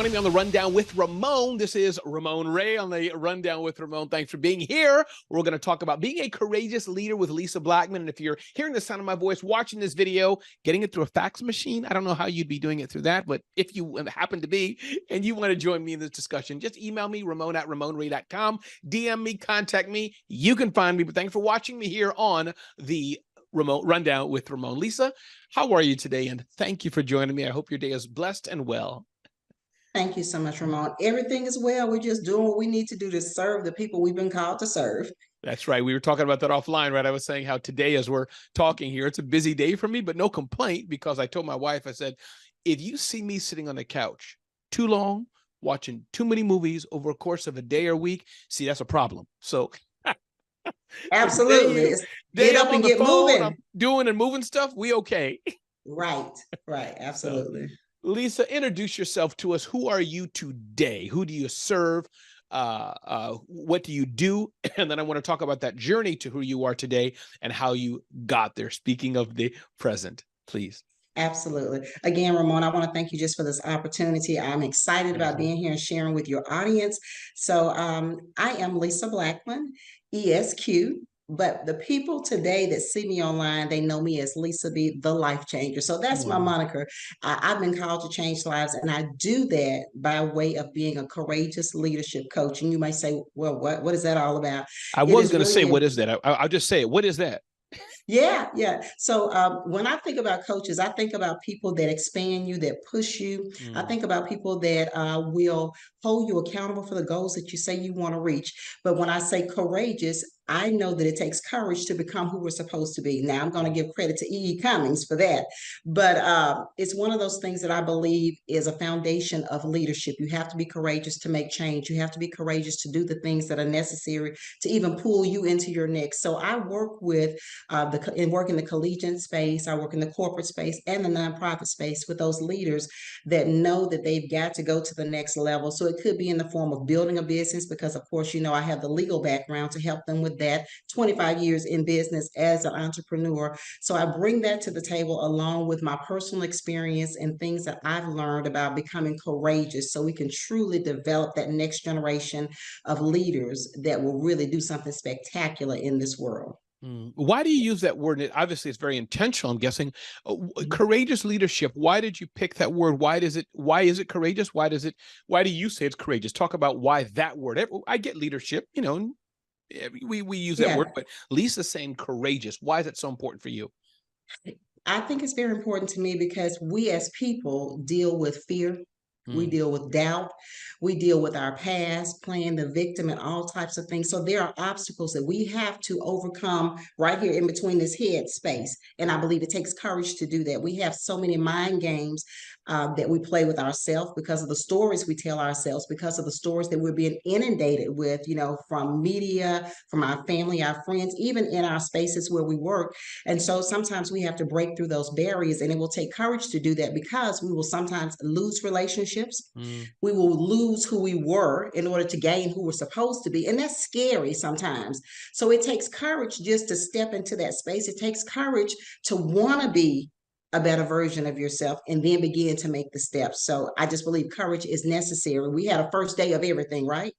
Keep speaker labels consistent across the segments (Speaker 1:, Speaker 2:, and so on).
Speaker 1: joining me on the Rundown with Ramon. This is Ramon Ray on the Rundown with Ramon. Thanks for being here. We're going to talk about being a courageous leader with Lisa Blackmon. And if you're hearing the sound of my voice, watching this video, getting it through a fax machine, I don't know how you'd be doing it through that, but if you happen to be and you want to join me in this discussion, just email me, ramon@ramonray.com, DM me, contact me. You can find me. But thanks for watching me here on the Rundown with Ramon. Lisa, how are you today? And thank you for joining me. I hope your day is blessed and well.
Speaker 2: Thank you so much, Ramon. Everything is well. We're just doing what we need to do to serve the people we've been called to serve.
Speaker 1: That's right. We were talking about that offline, right? I was saying how today, as we're talking here, it's a busy day for me, but no complaint, because I told my wife, I said, if you see me sitting on the couch too long, watching too many movies over a course of a day or week, see, that's a problem. So
Speaker 2: absolutely. Get up and get moving.
Speaker 1: I'm doing and moving stuff. We okay.
Speaker 2: Right. Absolutely.
Speaker 1: Lisa, introduce yourself to us. Who are you today? Who do you serve? What do you do? And then I want to talk about that journey to who you are today and how you got there. Speaking of the present, please.
Speaker 2: Absolutely. Again, Ramon, I want to thank you just for this opportunity. I'm excited about being here and sharing with your audience. So I am Lisa Blackmon, ESQ. But the people today that see me online, they know me as Lisa B, the Life Changer. So that's my moniker. I've been called to change lives, and I do that by way of being a courageous leadership coach. And you might say, well, what is that all about?
Speaker 1: I was going to say, what is that? I'll just say it. What is that?
Speaker 2: Yeah. So when I think about coaches, I think about people that expand you, that push you. I think about people that will hold you accountable for the goals that you say you want to reach. But when I say courageous, I know that it takes courage to become who we're supposed to be. Now, I'm going to give credit to E.E. Cummings for that. But it's one of those things that I believe is a foundation of leadership. You have to be courageous to make change. You have to be courageous to do the things that are necessary to even pull you into your next. So I work with work in the collegiate space. I work in the corporate space and the nonprofit space with those leaders that know that they've got to go to the next level. So it could be in the form of building a business, because of course, you know, I have the legal background to help them with that. 25 years in business as an entrepreneur. So I bring that to the table along with my personal experience and things that I've learned about becoming courageous, so we can truly develop that next generation of leaders that will really do something spectacular in this world.
Speaker 1: Why do you use that word? Obviously, it's very intentional, I'm guessing. Courageous leadership. Why did you pick that word? Why is it courageous? Why do you say it's courageous? Talk about why that word. I get leadership, you know, we use that word, but Lisa's saying courageous. Why is it so important for you?
Speaker 2: I think it's very important to me because we as people deal with fear. We deal with doubt. We deal with our past, playing the victim and all types of things. So there are obstacles that we have to overcome right here in between this head space. And I believe it takes courage to do that. We have so many mind games that we play with ourselves because of the stories we tell ourselves, because of the stories that we're being inundated with, you know, from media, from our family, our friends, even in our spaces where we work. And so sometimes we have to break through those barriers, and it will take courage to do that, because we will sometimes lose relationships. We will lose who we were in order to gain who we're supposed to be. And that's scary sometimes. So it takes courage just to step into that space. It takes courage to want to be a better version of yourself and then begin to make the steps. So I just believe courage is necessary. We had a first day of everything, right?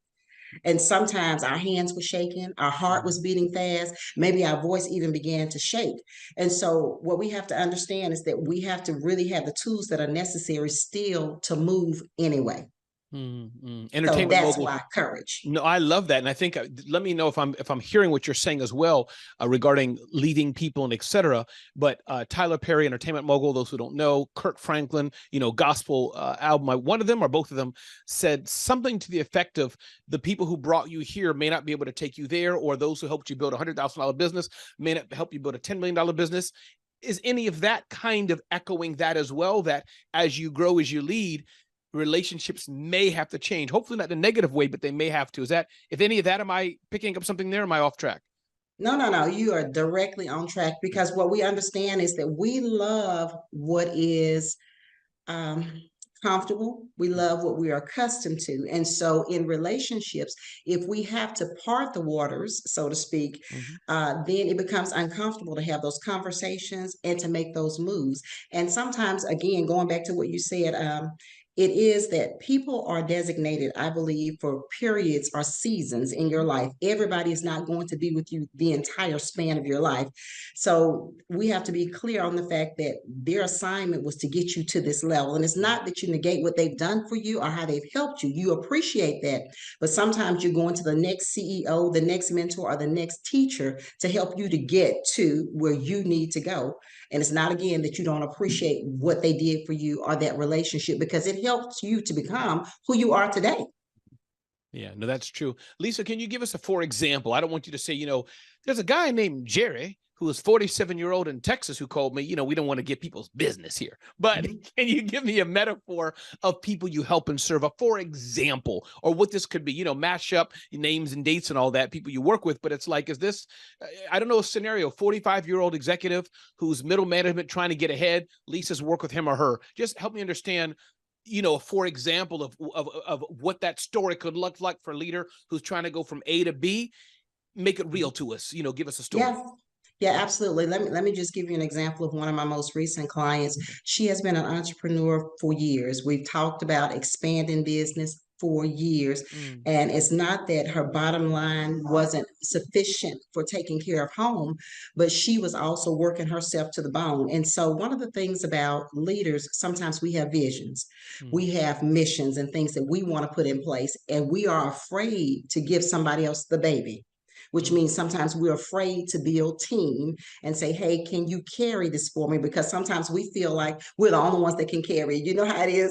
Speaker 2: And sometimes our hands were shaking, our heart was beating fast, maybe our voice even began to shake. And so what we have to understand is that we have to really have the tools that are necessary still to move anyway.
Speaker 1: Entertainment
Speaker 2: so that's
Speaker 1: mogul.
Speaker 2: why courage.
Speaker 1: No, I love that, and I think let me know if I'm hearing what you're saying as well regarding leading people and etc. But Tyler Perry, entertainment mogul. Those who don't know, Kirk Franklin, you know, gospel album. One of them or both of them said something to the effect of, the people who brought you here may not be able to take you there, or those who helped you build $100,000 business may not help you build a $10 million business. Is any of that kind of echoing that as well? That as you grow, as you lead, relationships may have to change, hopefully not in a negative way, but they may have to. Is that, if any of that, am I picking up something there? Am I off track?
Speaker 2: No. You are directly on track, because what we understand is that we love what is comfortable. We love what we are accustomed to. And so in relationships, if we have to part the waters, so to speak, then it becomes uncomfortable to have those conversations and to make those moves. And sometimes, again, going back to what you said, it is that people are designated, I believe, for periods or seasons in your life. Everybody is not going to be with you the entire span of your life. So we have to be clear on the fact that their assignment was to get you to this level. And it's not that you negate what they've done for you or how they've helped you. You appreciate that. But sometimes you're going to the next CEO, the next mentor, or the next teacher to help you to get to where you need to go. And it's not, again, that you don't appreciate what they did for you or that relationship, because it helps you to become who you are today.
Speaker 1: Yeah, no, that's true. Lisa, can you give us a for example? I don't want you to say, there's a guy named Jerry who is 47-year-old in Texas who called me. We don't want to get people's business here, but can you give me a metaphor of people you help and serve, a for example, or what this could be, mash up names and dates and all that, people you work with, but it's like, is this, I don't know, a scenario, 45-year-old executive who's middle management trying to get ahead, Lisa's work with him or her. Just help me understand, for example of what that story could look like for a leader who's trying to go from A to B. Make it real to us, give us a story.
Speaker 2: Yes. Yeah, absolutely. Let me just give you an example of one of my most recent clients. She has been an entrepreneur for years. We've talked about expanding business for years. And it's not that her bottom line wasn't sufficient for taking care of home, but she was also working herself to the bone. And so one of the things about leaders, sometimes we have visions, we have missions and things that we want to put in place, and we are afraid to give somebody else the baby, which means sometimes we're afraid to build team and say, hey, can you carry this for me? Because sometimes we feel like we're the only ones that can carry it. You know how it is.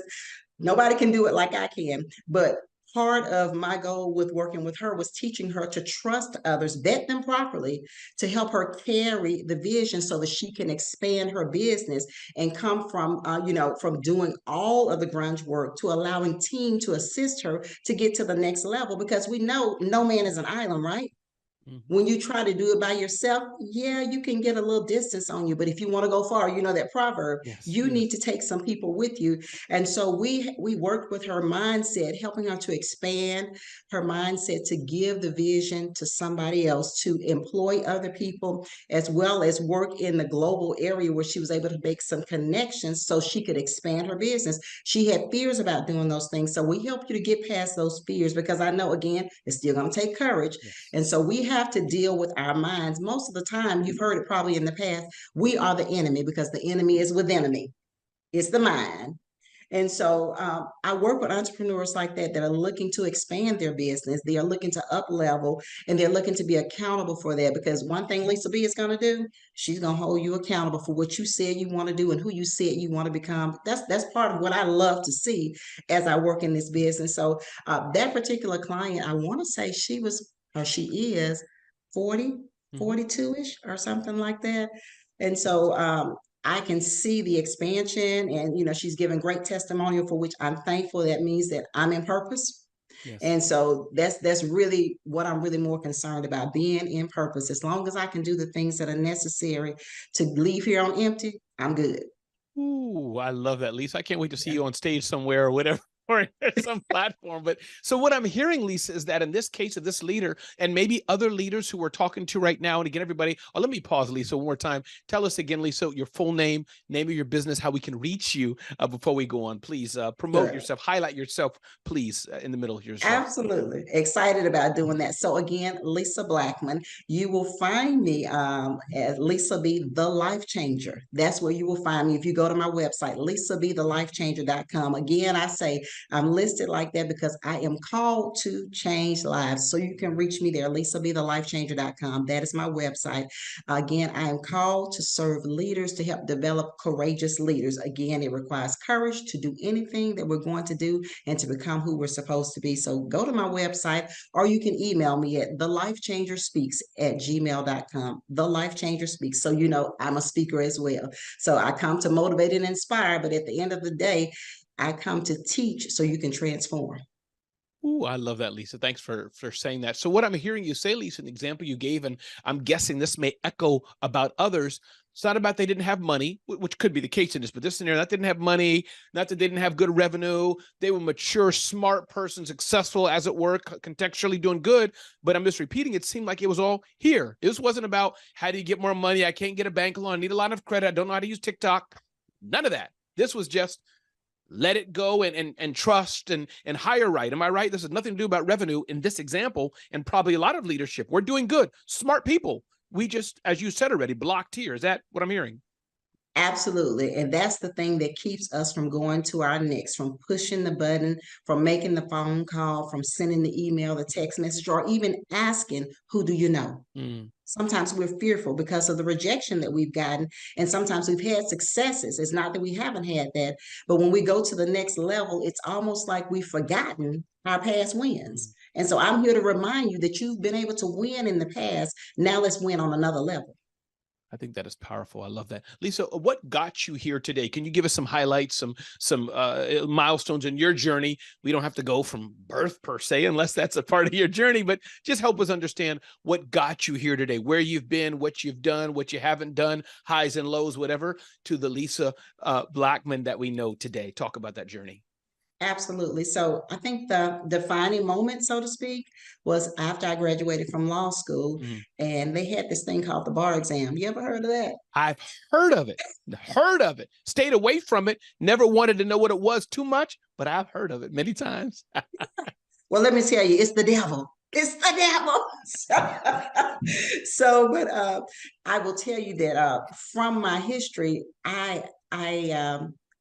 Speaker 2: Nobody can do it like I can. But part of my goal with working with her was teaching her to trust others, vet them properly, to help her carry the vision so that she can expand her business and come from, from doing all of the grunge work to allowing team to assist her to get to the next level. Because we know no man is an island, right? When you try to do it by yourself, yeah, you can get a little distance on you. But if you want to go far, that proverb, you need to take some people with you. And so we worked with her mindset, helping her to expand her mindset, to give the vision to somebody else, to employ other people, as well as work in the global area where she was able to make some connections so she could expand her business. She had fears about doing those things. So we help you to get past those fears, because I know, again, it's still going to take courage. And so we have to deal with our minds. Most of the time, you've heard it probably in the past, we are the enemy, because the enemy is within me. It's the mind. And so I work with entrepreneurs like that are looking to expand their business. They are looking to up level, and they're looking to be accountable for that. Because one thing Lisa B is going to do, she's going to hold you accountable for what you said you want to do and who you said you want to become. That's part of what I love to see as I work in this business. So that particular client, I want to say she is 40, 42-ish or something like that. And so I can see the expansion, and she's given great testimonial, for which I'm thankful. That means that I'm in purpose. Yes. And so that's really what I'm really more concerned about, being in purpose. As long as I can do the things that are necessary to leave here on empty, I'm good.
Speaker 1: Ooh, I love that, Lisa. I can't wait to see you on stage somewhere or whatever, or some platform. But so what I'm hearing, Lisa, is that in this case of this leader, and maybe other leaders who we're talking to right now, and again, everybody, let me pause, Lisa, one more time. Tell us again, Lisa, your full name of your business, how we can reach you before we go on. Please promote yourself, highlight yourself, please, in the middle of your show.
Speaker 2: Absolutely. Excited about doing that. So again, Lisa Blackmon, you will find me as Lisa B, the Life Changer. That's where you will find me. If you go to my website, lisabthelifechanger.com. Again, I say I'm listed like that because I am called to change lives. So you can reach me there, lisabthelifechanger.com. That is my website. Again, I am called to serve leaders, to help develop courageous leaders. Again, it requires courage to do anything that we're going to do and to become who we're supposed to be. So go to my website, or you can email me at thelifechangerspeaks@gmail.com. The Life Changer Speaks. So I'm a speaker as well. So I come to motivate and inspire, but at the end of the day, I come to teach so you can transform.
Speaker 1: Ooh, I love that, Lisa. Thanks for saying that. So what I'm hearing you say, Lisa, an example you gave, and I'm guessing this may echo about others. It's not about they didn't have money, which could be the case in this, but this scenario, that didn't have money, not that they didn't have good revenue. They were mature, smart person, successful, as it were, contextually doing good. But I'm just repeating, it seemed like it was all here. This wasn't about how do you get more money? I can't get a bank loan. I need a lot of credit. I don't know how to use TikTok. None of that. This was just, let it go and trust and hire right. Am I right? This has nothing to do about revenue in this example, and probably a lot of leadership. We're doing good, smart people. We just, as you said already, blocked here. Is that what I'm hearing?
Speaker 2: Absolutely. And that's the thing that keeps us from going to our next, from pushing the button, from making the phone call, from sending the email, the text message, or even asking, who do you know?
Speaker 1: Mm.
Speaker 2: Sometimes we're fearful because of the rejection that we've gotten. And sometimes we've had successes. It's not that we haven't had that, but when we go to the next level, it's almost like we've forgotten our past wins. And so I'm here to remind you that you've been able to win in the past. Now let's win on another level.
Speaker 1: I think that is powerful. I love that. Lisa, what got you here today? Can you give us some highlights, some milestones in your journey? We don't have to go from birth per se, unless that's a part of your journey, but just help us understand what got you here today, where you've been, what you've done, what you haven't done, highs and lows, whatever, to the Lisa Blackmon that we know today. Talk about that journey.
Speaker 2: Absolutely. So I think the defining moment, so to speak, was after I graduated from law school, and they had this thing called the bar exam. You ever heard of that?
Speaker 1: I've heard of it, stayed away from it, never wanted to know what it was too much, but I've heard of it many times.
Speaker 2: Well, let me tell you, it's the devil. It's the devil. But I will tell you that from my history, I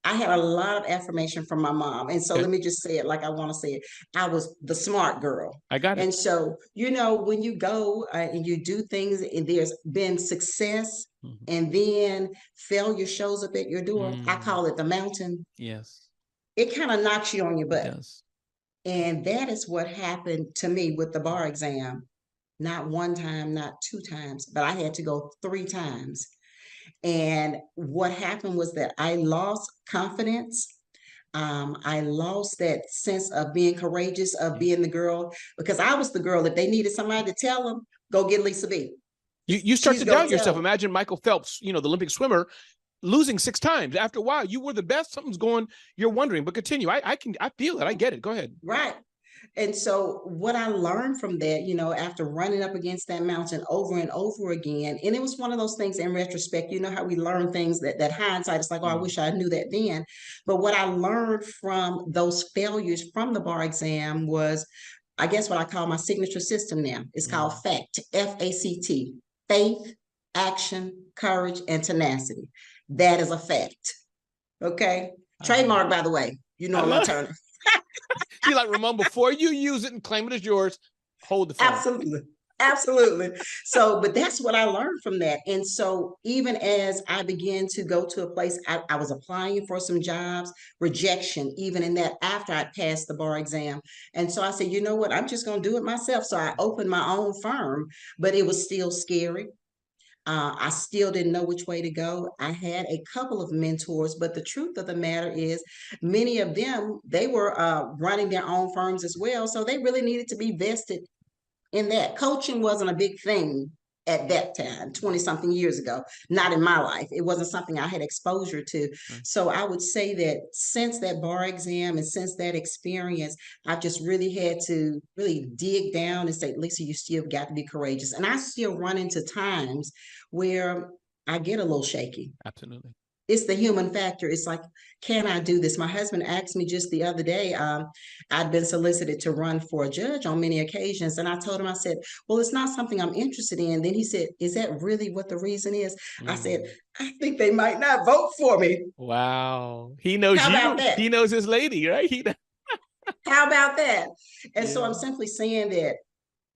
Speaker 2: had a lot of affirmation from my mom. And so let me just say it like I want to say it. I was the smart girl.
Speaker 1: I got it.
Speaker 2: And so, when you go and you do things and there's been success and then failure shows up at your door, I call it the mountain.
Speaker 1: Yes.
Speaker 2: It kind of knocks you on your butt.
Speaker 1: Yes.
Speaker 2: And that is what happened to me with the bar exam. Not one time, not two times, but I had to go 3 times. And what happened was that I lost confidence. I lost that sense of being courageous, of being the girl, because I was the girl. If they needed somebody to tell them, go get Lisa B.
Speaker 1: You start to doubt yourself. Imagine Michael Phelps, the Olympic swimmer, losing 6 times. After a while, you were the best. Something's going. You're wondering, but continue. I feel it. I get it. Go ahead.
Speaker 2: Right. And so what I learned from that, after running up against that mountain over and over again, and it was one of those things in retrospect, how we learn things that hindsight, it's like, oh, I wish I knew that then. But what I learned from those failures from the bar exam was, I guess what I call my signature system now. It's called FACT, F-A-C-T, faith, action, courage, and tenacity. That is a fact. Okay. Trademark, by the way. I'm an attorney.
Speaker 1: You're like, Ramon, before you use it and claim it as yours, hold the phone.
Speaker 2: Absolutely. So, but that's what I learned from that. And so even as I began to go to a place, I was applying for some jobs, rejection, even in that after I passed the bar exam. And so I said, you know what, I'm just going to do it myself. So I opened my own firm, but it was still scary. I still didn't know which way to go. I had a couple of mentors, but the truth of the matter is many of them, they were running their own firms as well. So they really needed to be vested in that. Coaching wasn't a big thing at that time, 20 something years ago, not in my life. It wasn't something I had exposure to. So I would say that since that bar exam and since that experience, I've just really had to really dig down and say, Lisa, you still got to be courageous. And I still run into times where I get a little shaky.
Speaker 1: Absolutely.
Speaker 2: It's the human factor. It's like, can I do this? My husband asked me just the other day, I'd been solicited to run for a judge on many occasions. And I told him, I said, well, it's not something I'm interested in. Then he said, is that really what the reason is? I said, I think they might not vote for me.
Speaker 1: Wow. He knows
Speaker 2: How
Speaker 1: you.
Speaker 2: about that?
Speaker 1: He knows his lady, right?
Speaker 2: How about that? And so I'm simply saying that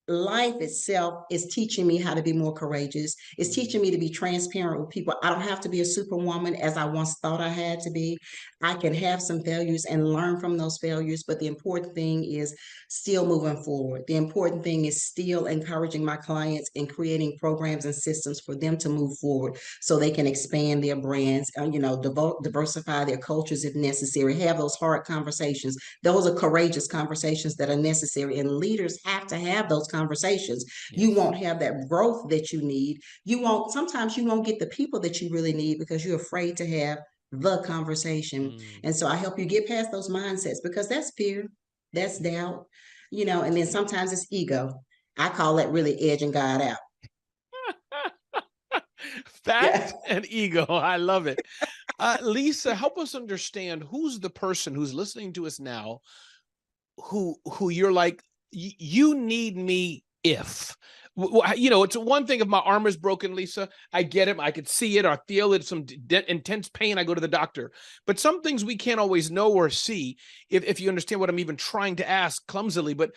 Speaker 2: life itself is teaching me how to be more courageous. It's teaching me to be transparent with people. I don't have to be a superwoman as I once thought I had to be. I can have some failures and learn from those failures, but the important thing is still moving forward. The important thing is still encouraging my clients and creating programs and systems for them to move forward so they can expand their brands, diversify their cultures if necessary, have those hard conversations. Those are courageous conversations that are necessary, and leaders have to have those conversations. Yes. You won't have that growth that you need. Sometimes you won't get the people that you really need because you're afraid to have the conversation. And so I help you get past those mindsets, because that's fear, that's doubt, and then sometimes it's ego. I call that really edging God out.
Speaker 1: Fact and ego. I love it. Lisa, help us understand who's the person who's listening to us now who you're like, you need me if. You know, it's one thing if my arm is broken, Lisa, I get it. I could see it or feel it, some intense pain, I go to the doctor. But some things we can't always know or see, if you understand what I'm even trying to ask clumsily. But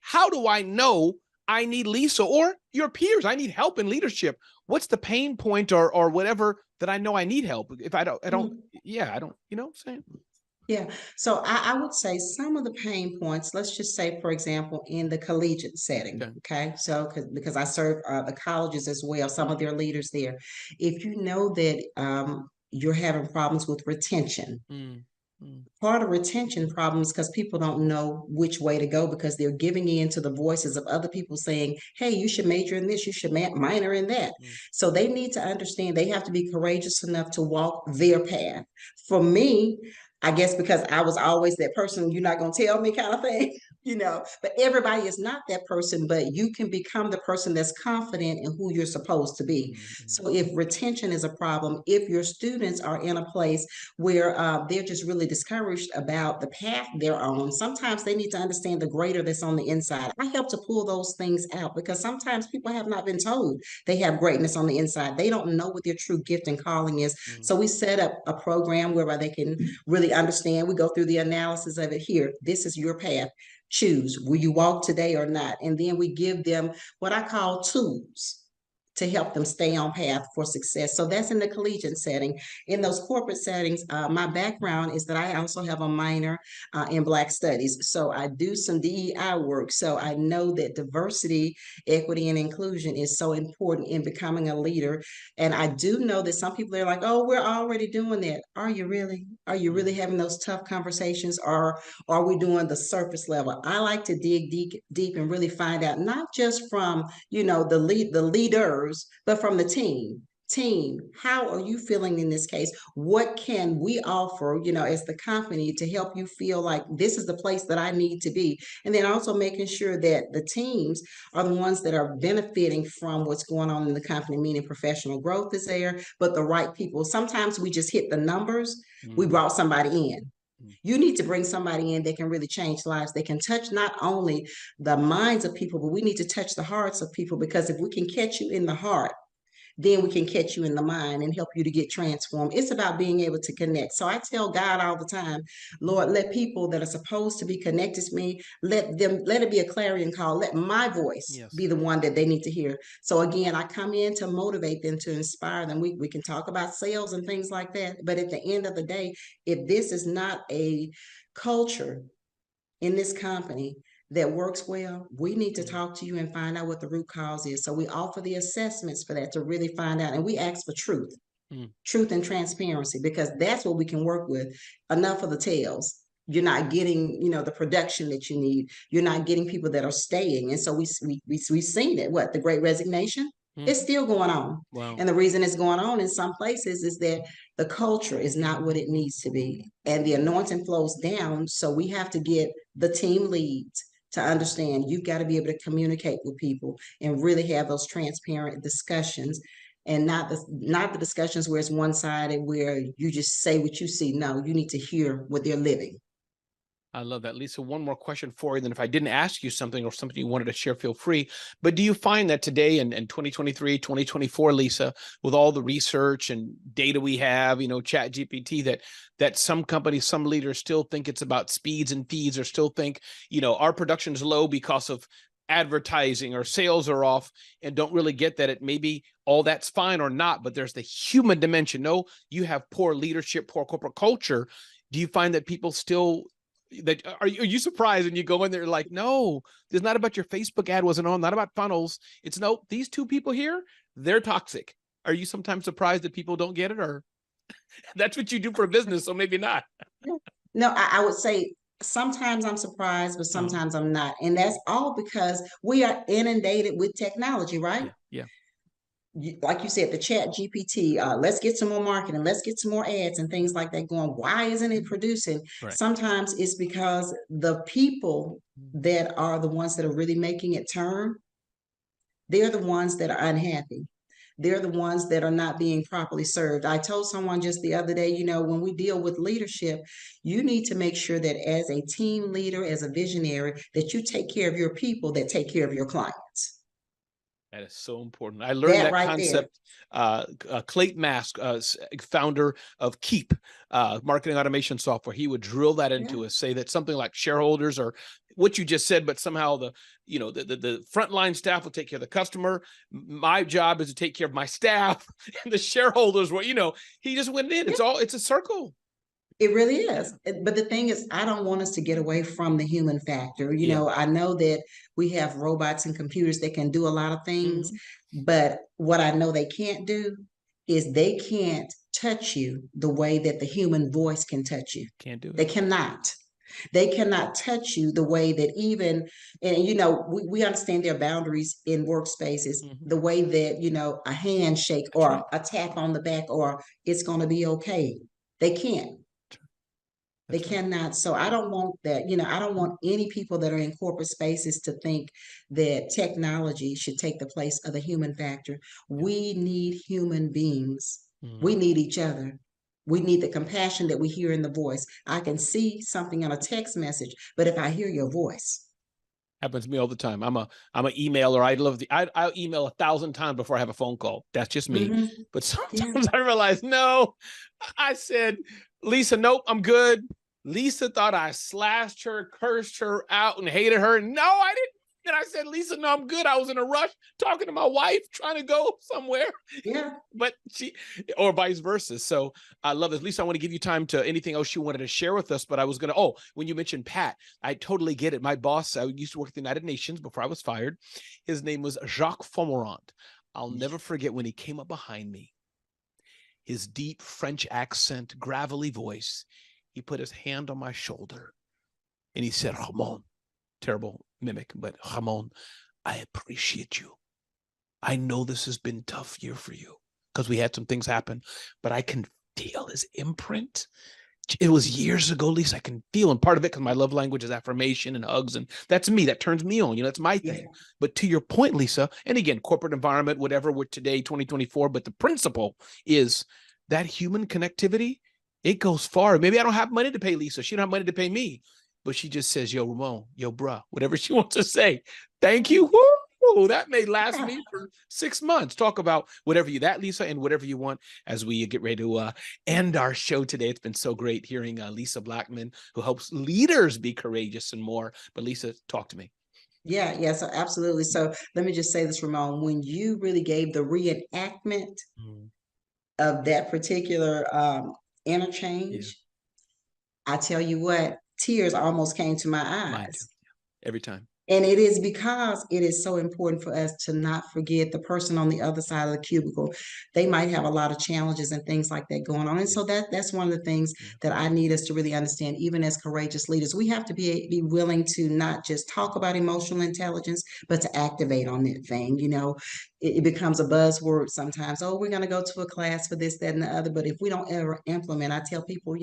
Speaker 1: how do I know I need Lisa or your peers? I need help in leadership. What's the pain point or whatever that I know I need help? If I don't, yeah, I don't, you know what I'm saying?
Speaker 2: Yeah, so I would say some of the pain points, let's just say, for example, in the collegiate setting,
Speaker 1: Okay.
Speaker 2: okay? So, because I serve the colleges as well, some of their leaders there. If you know that you're having problems with retention,
Speaker 1: Mm, mm,
Speaker 2: part of retention problems because people don't know which way to go because they're giving in to the voices of other people saying, hey, you should major in this, you should minor in that.
Speaker 1: mm,
Speaker 2: So they need to understand they have to be courageous enough to walk their path. For me, I guess because I was always that person, you're not going to tell me kind of thing, but everybody is not that person, but you can become the person that's confident in who you're supposed to be.
Speaker 1: mm,
Speaker 2: So if retention is a problem, if your students are in a place where they're just really discouraged about the path they're on, sometimes they need to understand the greater that's on the inside. I help to pull those things out because sometimes people have not been told they have greatness on the inside. They don't know what their true gift and calling is. So we set up a program whereby they can really understand. We go through the analysis of it here. This is your path. Choose. Will you walk today or not? And then we give them what I call tools to help them stay on path for success. So that's in the collegiate setting. In those corporate settings, my background is that I also have a minor in Black studies. So I do some DEI work. So I know that diversity, equity, and inclusion is so important in becoming a leader. And I do know that some people are like, oh, we're already doing that. Are you really? Are you really having those tough conversations, or are we doing the surface level? I like to dig deep and really find out, not just from the leaders, but from the team. How are you feeling in this case? What can we offer, as the company to help you feel like this is the place that I need to be? And then also making sure that the teams are the ones that are benefiting from what's going on in the company, meaning professional growth is there, but the right people. Sometimes we just hit the numbers. We brought somebody in. You need to bring somebody in that can really change lives. They can touch not only the minds of people, but we need to touch the hearts of people, because if we can catch you in the heart, then we can catch you in the mind and help you to get transformed. It's about being able to connect. So I tell God all the time, Lord, let people that are supposed to be connected to me, let it be a clarion call. Let my voice be the one that they need to hear. So again, I come in to motivate them, to inspire them. We can talk about sales and things like that. But at the end of the day, if this is not a culture in this company that works well, we need to talk to you and find out what the root cause is. So we offer the assessments for that to really find out. And we ask for truth and transparency, because that's what we can work with. Enough of the tales. You're not getting, the production that you need. You're not getting people that are staying. And so we've seen it. What, the Great Resignation? It's still going on.
Speaker 1: Wow.
Speaker 2: And the reason it's going on in some places is that the culture is not what it needs to be. And the anointing flows down. So we have to get the team leads to understand you've got to be able to communicate with people and really have those transparent discussions, and not the discussions where it's one-sided, where you just say what you see. No, you need to hear what they're living.
Speaker 1: I love that. Lisa, one more question for you. Then if I didn't ask you something or something you wanted to share, feel free. But do you find that today in 2023, 2024, Lisa, with all the research and data we have, Chat GPT, that some companies, some leaders still think it's about speeds and feeds, or still think, our production's low because of advertising or sales are off, and don't really get that it maybe all that's fine or not, but there's the human dimension. No, you have poor leadership, poor corporate culture. Do you find that people still... that are you surprised when you go in there like, no, it's not about your Facebook ad wasn't on, not about funnels. It's no, these two people here, they're toxic. Are you sometimes surprised that people don't get it, or that's what you do for a business, so maybe not?
Speaker 2: No, I would say sometimes I'm surprised, but sometimes I'm not. And that's all because we are inundated with technology, right?
Speaker 1: Yeah.
Speaker 2: Like you said, the Chat GPT, let's get some more marketing, let's get some more ads and things like that going. Why isn't it producing?
Speaker 1: Right.
Speaker 2: Sometimes it's because the people that are the ones that are really making it turn, they're the ones that are unhappy. they're the ones that are not being properly served. I told someone just the other day, you know, when we deal with leadership, you need to make sure that as a team leader, as a visionary, that you take care of your people that take care of your clients.
Speaker 1: That is so important. I learned
Speaker 2: That
Speaker 1: that
Speaker 2: right there.
Speaker 1: concept. Clayton Mask, founder of Keep, marketing automation software, he would drill that into us, say that something like shareholders or what you just said, but somehow the frontline staff will take care of the customer. My job is to take care of my staff, and the shareholders were, he just went in. It's a circle.
Speaker 2: It really is. But the thing is, I don't want us to get away from the human factor. You know, I know that we have robots and computers that can do a lot of things, but what I know they can't do is they can't touch you the way that the human voice can touch you.
Speaker 1: Can't do it.
Speaker 2: They cannot. They cannot touch you the way that even, and you know, we understand their boundaries in workspaces, the way that, you know, a handshake or a tap on the back or it's going to be okay. They can't. They cannot. So I don't want that. You know, I don't want any people that are in corporate spaces to think that technology should take the place of the human factor. We need human beings. We need each other. We need the compassion that we hear in the voice. I can see something on a text message, but if I hear your voice.
Speaker 1: Happens to me all the time. I'm a emailer. I'll email 1,000 times before I have a phone call. That's just me. But sometimes I realize, no, I said, Lisa, nope, I'm good. Lisa thought I slashed her, cursed her out, and hated her. No, I didn't. And I said, Lisa, no, I'm good. I was in a rush talking to my wife, trying to go somewhere.
Speaker 2: Yeah.
Speaker 1: But or vice versa. So I love this. Lisa, I want to give you time to anything else you wanted to share with us. But I was going to, when you mentioned Pat, I totally get it. My boss, I used to work at the United Nations before I was fired. His name was Jacques Fomorant. I'll never forget when he came up behind me. His deep French accent, gravelly voice. He put his hand on my shoulder and he said, Ramon, terrible mimic, but Ramon, I appreciate you. I know this has been a tough year for you because we had some things happen, but I can feel his imprint. It was years ago, Lisa. I can feel, and part of it because my love language is affirmation and hugs, and that's me. That turns me on. That's my thing. But to your point, Lisa, and again, corporate environment, whatever, we're today, 2024, but the principle is that human connectivity. It goes far. Maybe I don't have money to pay Lisa. She don't have money to pay me. But she just says, yo, Ramon, yo, bruh, whatever she wants to say. Thank you. Woo! That may last me for 6 months. Talk about whatever Lisa, and whatever you want as we get ready to end our show today. It's been so great hearing Lisa Blackmon, who helps leaders be courageous and more. But Lisa, talk to me.
Speaker 2: Yeah, so absolutely. So let me just say this, Ramon, when you really gave the reenactment of that particular interchange, I tell you what, tears almost came to my eyes.
Speaker 1: Every time.
Speaker 2: And it is because it is so important for us to not forget the person on the other side of the cubicle. They might have a lot of challenges and things like that going on. And so that's one of the things that I need us to really understand, even as courageous leaders. We have to be willing to not just talk about emotional intelligence, but to activate on that thing. It becomes a buzzword sometimes. Oh, we're going to go to a class for this, that, and the other. But if we don't ever implement, I tell people,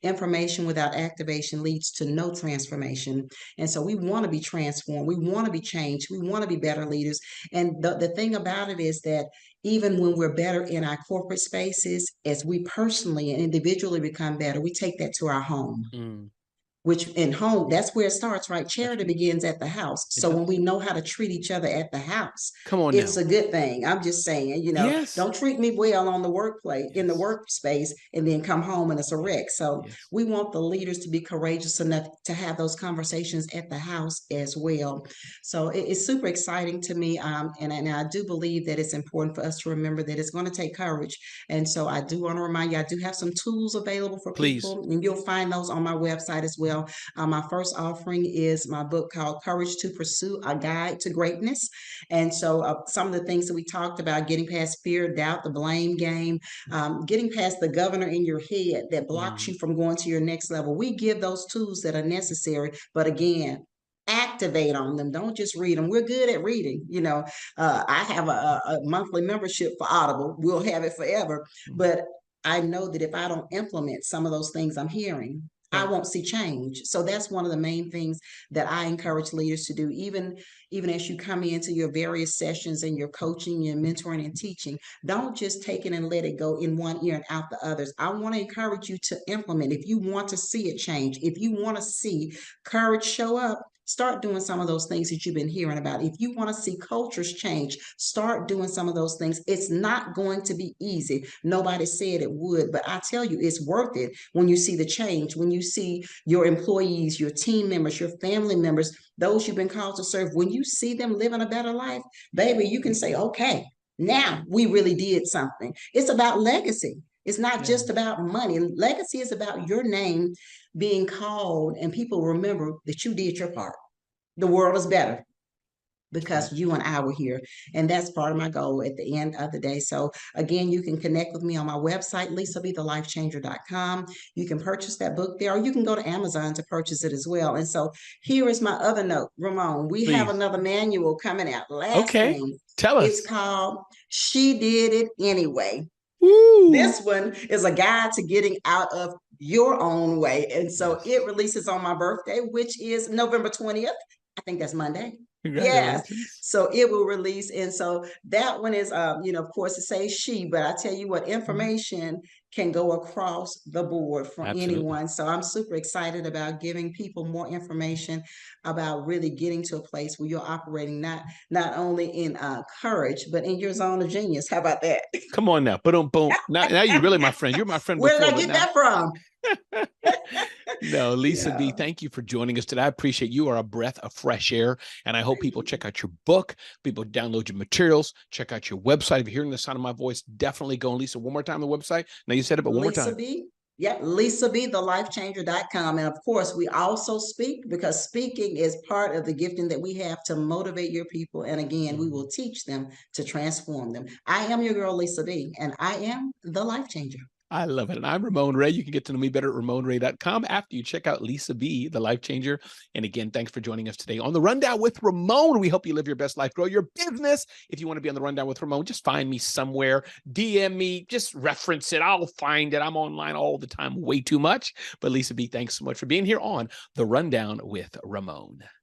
Speaker 2: information without activation leads to no transformation. And so we want to be transformed. We want to be changed. We want to be better leaders. And the thing about it is that even when we're better in our corporate spaces, as we personally and individually become better, we take that to our home. Which in home, that's where it starts, right? Charity begins at the house. So when we know how to treat each other at the house, it's a good thing. I'm just saying, don't treat me well on the workplace, in the workspace, and then come home and it's a wreck. So we want the leaders to be courageous enough to have those conversations at the house as well. So it's super exciting to me. And I do believe that it's important for us to remember that it's going to take courage. And so I do want to remind you, I do have some tools available for people, and you'll find those on my website as well. My first offering is my book called Courage to Pursue, A Guide to Greatness. And so some of the things that we talked about, getting past fear, doubt, the blame game, getting past the governor in your head that blocks you from going to your next level. We give those tools that are necessary. But again, activate on them. Don't just read them. We're good at reading. I have a monthly membership for Audible. We'll have it forever. But I know that if I don't implement some of those things I'm hearing, I won't see change. So that's one of the main things that I encourage leaders to do, even as you come into your various sessions and your coaching, your mentoring and teaching. Don't just take it and let it go in one ear and out the others. I want to encourage you to implement. If you want to see it change, if you want to see courage show up, start doing some of those things that you've been hearing about. If you want to see cultures change, start doing some of those things. It's not going to be easy. Nobody said it would, but I tell you, it's worth it when you see the change, when you see your employees, your team members, your family members, those you've been called to serve, when you see them living a better life, baby, you can say, okay, now we really did something. It's about legacy. It's not just about money. Legacy is about your name being called and people remember that you did your part. The world is better because you and I were here. And that's part of my goal at the end of the day. So again, you can connect with me on my website, lisabthelifechanger.com. You can purchase that book there, or you can go to Amazon to purchase it as well. And so here is my other note, Ramon. We have another manual coming out. Last thing.
Speaker 1: Tell us.
Speaker 2: It's called She Did It Anyway.
Speaker 1: Woo.
Speaker 2: This one is a guide to getting out of your own way. And so it releases on my birthday, which is November 20th. I think that's Monday. Yes. So it will release. And so that one is, of course, it says she, but I tell you what, information can go across the board for anyone. So I'm super excited about giving people more information about really getting to a place where you're operating not only in courage, but in your zone of genius. How about that?
Speaker 1: Come on now. Boom. Now you're really my friend. You're my friend.
Speaker 2: Where did I get that from?
Speaker 1: No, Lisa B, thank you for joining us today. I appreciate you are a breath of fresh air. And I hope people check out your book, people download your materials, check out your website. If you're hearing the sound of my voice, definitely go. And Lisa, one more time, the website. Now you said it, but one more time.
Speaker 2: LisaB, thelifechanger.com. And of course, we also speak, because speaking is part of the gifting that we have to motivate your people. And again, we will teach them to transform them. I am your girl, Lisa B, and I am the life changer.
Speaker 1: I love it. And I'm Ramon Ray. You can get to know me better at RamonRay.com after you check out Lisa B, the Life Changer. And again, thanks for joining us today on The Rundown with Ramon. We hope you live your best life, grow your business. If you want to be on The Rundown with Ramon, just find me somewhere, DM me, just reference it. I'll find it. I'm online all the time, way too much. But Lisa B, thanks so much for being here on The Rundown with Ramon.